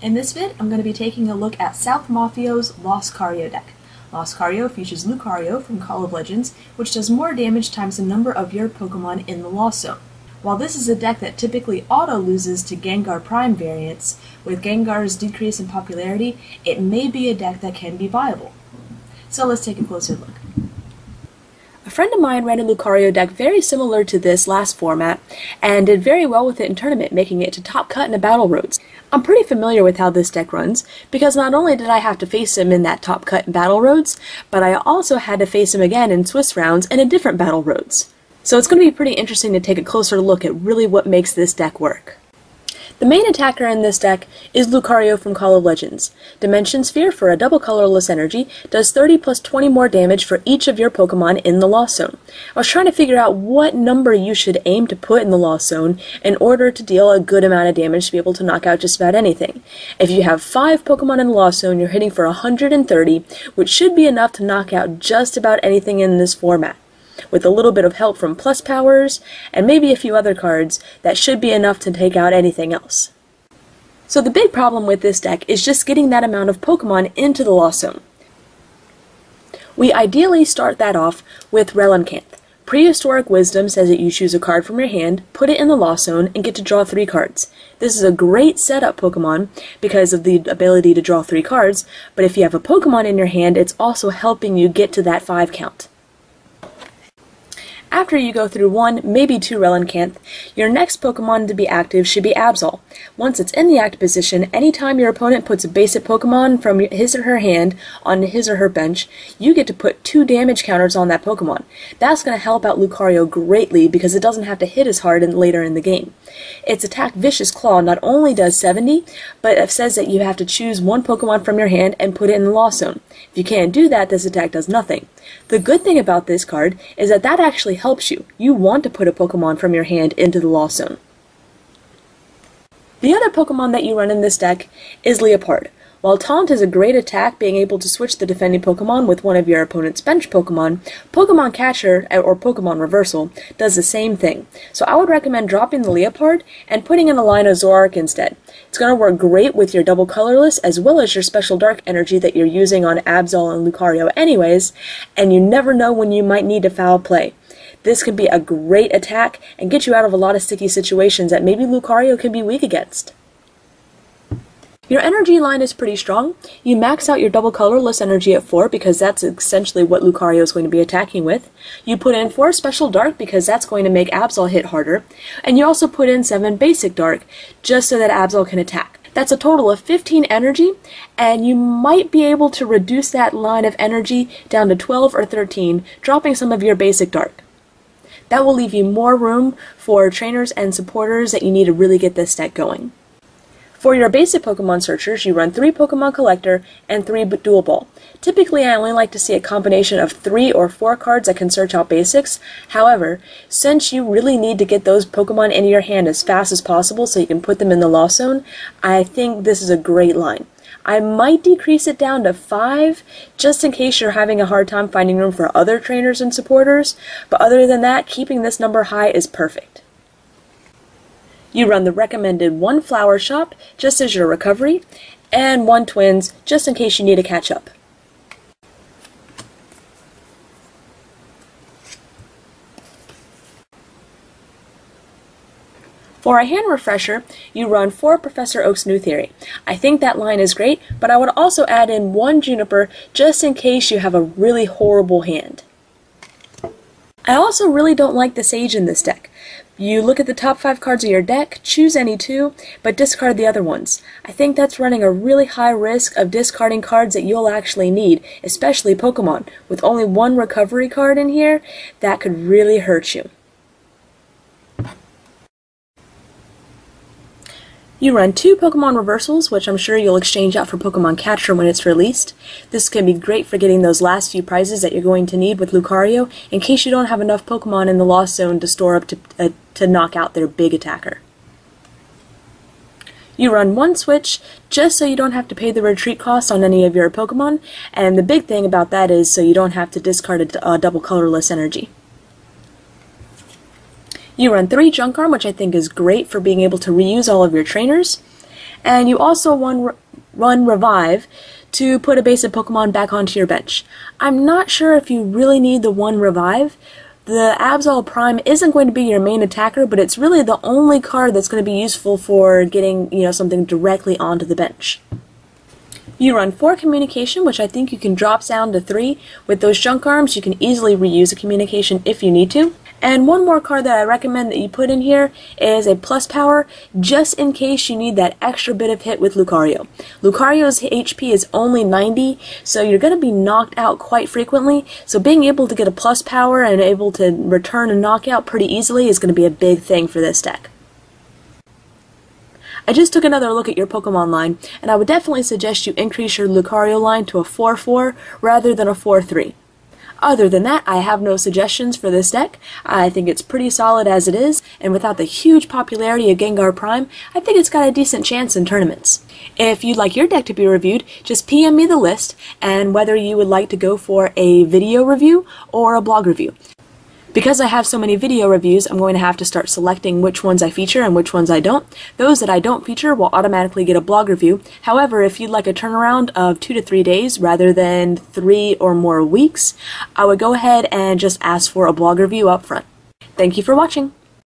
In this vid, I'm going to be taking a look at SouthMafia's Lucario deck. Lucario features Lucario from Call of Legends, which does more damage times the number of your Pokemon in the Lost Zone. While this is a deck that typically auto-loses to Gengar Prime variants, with Gengar's decrease in popularity, it may be a deck that can be viable. So let's take a closer look. A friend of mine ran a Lucario deck very similar to this last format, and did very well with it in tournament, making it to top cut in the Battle Roads. I'm pretty familiar with how this deck runs, because not only did I have to face him in that top cut in Battle Roads, but I also had to face him again in Swiss rounds and in different Battle Roads. So it's going to be pretty interesting to take a closer look at really what makes this deck work. The main attacker in this deck is Lucario from Call of Legends. Dimension Sphere, for a double colorless energy, does 30 plus 20 more damage for each of your Pokemon in the Lost Zone. I was trying to figure out what number you should aim to put in the Lost Zone in order to deal a good amount of damage to be able to knock out just about anything. If you have 5 Pokemon in the Lost Zone, you're hitting for 130, which should be enough to knock out just about anything in this format. With a little bit of help from plus powers, and maybe a few other cards, that should be enough to take out anything else. So the big problem with this deck is just getting that amount of Pokemon into the Lost Zone. We ideally start that off with Relencanth. Prehistoric Wisdom says that you choose a card from your hand, put it in the Lost Zone, and get to draw 3 cards. This is a great setup Pokemon because of the ability to draw 3 cards, but if you have a Pokemon in your hand, it's also helping you get to that 5 count. After you go through 1, maybe 2 Relencanth, your next Pokemon to be active should be Absol. Once it's in the active position, anytime your opponent puts a basic Pokemon from his or her hand on his or her bench, you get to put 2 damage counters on that Pokemon. That's going to help out Lucario greatly because it doesn't have to hit as hard later in the game. Its attack Vicious Claw not only does 70, but it says that you have to choose 1 Pokemon from your hand and put it in the Lost Zone. If you can't do that, this attack does nothing. The good thing about this card is that actually helps you. You want to put a Pokemon from your hand into the Lost Zone. The other Pokemon that you run in this deck is Leopard. While Taunt is a great attack, being able to switch the defending Pokemon with one of your opponent's bench Pokemon, Pokemon Catcher, or Pokemon Reversal, does the same thing. So I would recommend dropping the Leopard and putting in a line of Zoroark instead. It's going to work great with your double colorless as well as your special dark energy that you're using on Absol and Lucario anyways, and you never know when you might need to foul play. This could be a great attack and get you out of a lot of sticky situations that maybe Lucario can be weak against. Your energy line is pretty strong. You max out your double colorless energy at 4 because that's essentially what Lucario is going to be attacking with. You put in 4 special dark because that's going to make Absol hit harder. And you also put in 7 basic dark just so that Absol can attack. That's a total of 15 energy, and you might be able to reduce that line of energy down to 12 or 13, dropping some of your basic dark. That will leave you more room for trainers and supporters that you need to really get this deck going. For your basic Pokemon searchers, you run 3 Pokemon Collector and 3 Dual Ball. Typically, I only like to see a combination of 3 or 4 cards that can search out basics. However, since you really need to get those Pokemon into your hand as fast as possible so you can put them in the Lost Zone, I think this is a great line. I might decrease it down to 5, just in case you're having a hard time finding room for other trainers and supporters, but other than that, keeping this number high is perfect. You run the recommended 1 Flower Shop, just as your recovery, and 1 Twins, just in case you need to catch up. For a hand refresher, you run 4 Professor Oak's New Theory. I think that line is great, but I would also add in 1 Juniper, just in case you have a really horrible hand. I also really don't like the Sage in this deck. You look at the top 5 cards of your deck, choose any 2, but discard the other ones. I think that's running a really high risk of discarding cards that you'll actually need, especially Pokemon. With only 1 recovery card in here, that could really hurt you. You run 2 Pokemon Reversals, which I'm sure you'll exchange out for Pokemon Catcher when it's released. This can be great for getting those last few prizes that you're going to need with Lucario, in case you don't have enough Pokemon in the Lost Zone to store up to knock out their big attacker. You run 1 Switch, just so you don't have to pay the retreat cost on any of your Pokemon, and the big thing about that is so you don't have to discard a double colorless energy. You run 3 Junk Arm, which I think is great for being able to reuse all of your trainers. And you also run Revive to put a basic Pokemon back onto your bench. I'm not sure if you really need the 1 Revive. The Absol Prime isn't going to be your main attacker, but it's really the only card that's going to be useful for getting, something directly onto the bench. You run 4 Communication, which I think you can drop down to 3. With those Junk Arms, you can easily reuse a Communication if you need to. And one more card that I recommend that you put in here is a Plus Power, just in case you need that extra bit of hit with Lucario. Lucario's HP is only 90, so you're going to be knocked out quite frequently, so being able to get a Plus Power and able to return a knockout pretty easily is going to be a big thing for this deck. I just took another look at your Pokemon line, and I would definitely suggest you increase your Lucario line to a 4-4 rather than a 4-3. Other than that, I have no suggestions for this deck. I think it's pretty solid as it is, and without the huge popularity of Gengar Prime, I think it's got a decent chance in tournaments. If you'd like your deck to be reviewed, just PM me the list, and whether you would like to go for a video review or a blog review. Because I have so many video reviews, I'm going to have to start selecting which ones I feature and which ones I don't. Those that I don't feature will automatically get a blog review. However, if you'd like a turnaround of 2 to 3 days rather than 3 or more weeks, I would go ahead and just ask for a blog review up front. Thank you for watching!